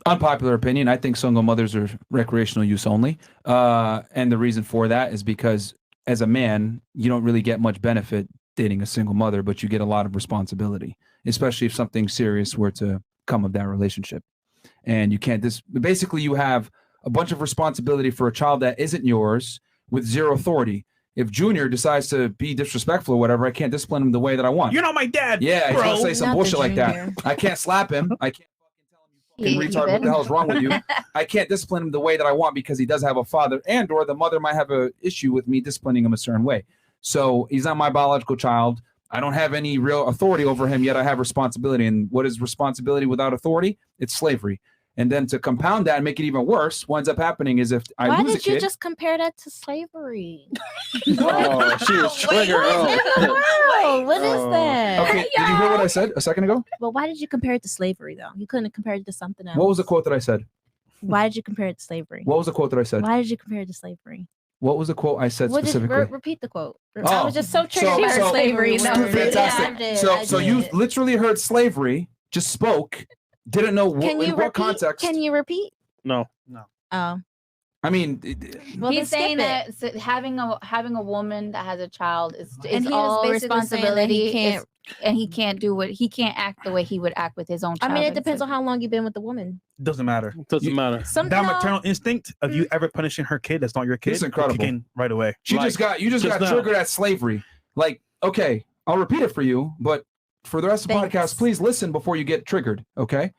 Unpopular opinion. I think single mothers are recreational use only. And the reason for that is because as a man, you don't really get much benefit dating a single mother, but you get a lot of responsibility, especially if something serious were to come of that relationship. And you can't basically you have a bunch of responsibility for a child that isn't yours with zero authority. If Junior decides to be disrespectful or whatever, I can't discipline him the way that I want. You're not my dad. Yeah, he's bro. gonna say some Not the bullshit like that. Junior. I can't slap him. I can't fucking tell him you fucking retard. What the hell's wrong with you? I can't discipline him the way that I want because he does have a father, and or the mother might have an issue with me disciplining him a certain way. So he's not my biological child. I don't have any real authority over him, yet I have responsibility. And what is responsibility without authority? It's slavery. And then to compound that and make it even worse, what ends up happening is if I Why lose a did you kid, just compare that to slavery? Oh, she is triggered. What is that? okay, did you hear what I said a second ago? But why did you compare it to slavery, though? You couldn't have compared it to something else. What was the quote that I said? Why did you compare it to slavery? What was the quote that I said? Why did you compare it to slavery? What was the quote I said specifically? Repeat the quote. I Oh, was just so triggered by so- slavery. so- No, fantastic. yeah, I So did. you literally heard slavery, just spoke, didn't know Can in you what repeat? context. Can you repeat? No. Oh, I mean, well, He's then saying skip that having a woman that has a child is And he was all basically saying that he responsibility, can't- and he can't act the way he would act with his own it. child. I mean, it depends on how long you've been with the woman. Doesn't matter. Doesn't matter. Some That no, maternal instinct of you ever punishing her kid that's not your kid, It's incredible. kick in right away. you just got now. triggered at slavery. Like, okay, I'll repeat it for you, but for the rest of the Thanks. podcast, please listen before you get triggered. Okay,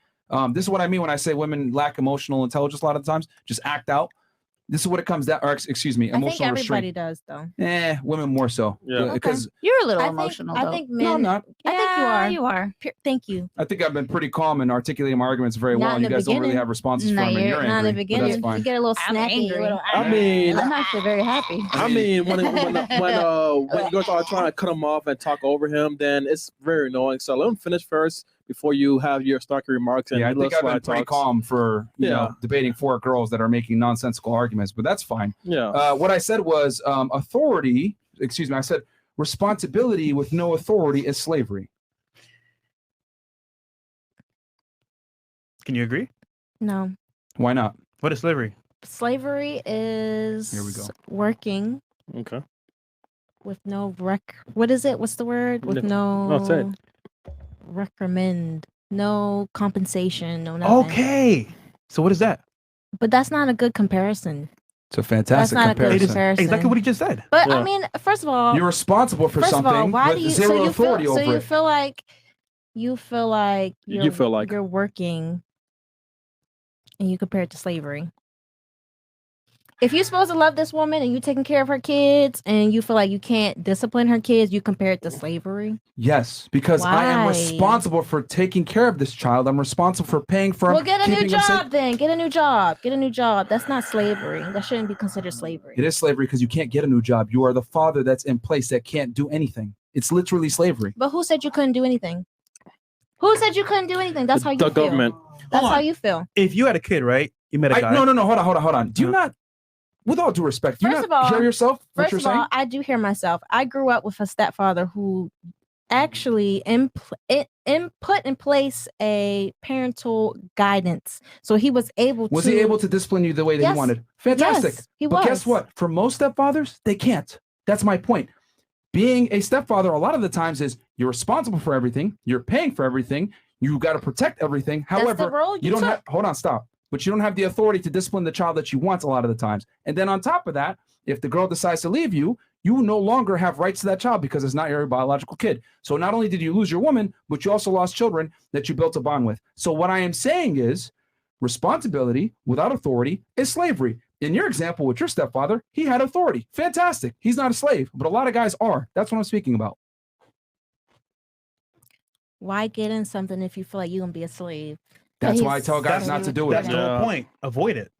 this is what I mean when I say women lack emotional intelligence. A lot of the times, just act out. This is what it comes down. Or excuse me, I think emotional everybody restraint. does, though. Women more so. Yeah. Because You're a little I think, emotional. I though. think men. no, I'm not. I think you Yeah, are. You are. Thank you. I think I've been pretty calm and articulating my arguments very Not well. in And you the guys don't really beginning. have responses No, for them. And you're you're Not in the angry, but beginning. that's You fine. get a little I'm snappy. angry. a little, I mean, I'm actually very happy. I mean, when you guys are trying to cut him off and talk over him, then it's very annoying. So let him finish first before you have your snarky remarks. And Yeah, I your think little I've been sly pretty talks. calm for debating four girls that are making nonsensical arguments, but that's fine. Yeah. What I said was authority. Excuse me. I said responsibility with no authority is slavery. Can you agree? No. Why not? What is slavery? Slavery is Here we go. working Okay. with no what is it? What's the word? With No, say it. recommend, no compensation, no nothing. Okay. So what is that? But that's not a good comparison. It's a fantastic That's not a good comparison. comparison. Exactly what he just said. But Yeah. I mean, first of all, You're responsible for first something of all, why with do you zero so you authority feel, so over you it. feel like you feel like You feel like- you're working and you compare it to slavery. If you're supposed to love this woman and you're taking care of her kids and you feel like you can't discipline her kids, you compare it to slavery. Yes, because I am Why? responsible for taking care of this child. I'm responsible for paying for him. Well, get a new keeping him safe. job then. Get a new job. Get a new job. That's not slavery. That shouldn't be considered slavery. It is slavery because you can't get a new job. You are the father that's in place that can't do anything. It's literally slavery. But who said you couldn't do anything? Who said you couldn't do anything? That's how you The feel. government. That's Hold how on. you feel. If you had a kid, right? You met a guy. No. Hold on. Do you Yeah. not, with all due respect, do you First not of all- hear yourself? What First you're of saying? all, I do hear myself. I grew up with a stepfather who actually put in place a parental guidance. So he was able Was to. he able to discipline you the way that Yes. he wanted? Fantastic. Yes, he But was. guess what? For most stepfathers, they can't. That's my point. Being a stepfather, a lot of the times is you're responsible for everything. You're paying for everything. You got to protect everything. That's the However, role you don't took. have, hold on, stop. But you don't have the authority to discipline the child that you want a lot of the times. And then on top of that, if the girl decides to leave you, you no longer have rights to that child because it's not your biological kid. So not only did you lose your woman, but you also lost children that you built a bond with. So what I am saying is responsibility without authority is slavery. In your example with your stepfather, he had authority. Fantastic. He's not a slave, but a lot of guys are. That's what I'm speaking about. Why get in something if you feel like you're gonna be a slave? That's He's- why I tell guys not to do it. That's the whole point. Avoid it.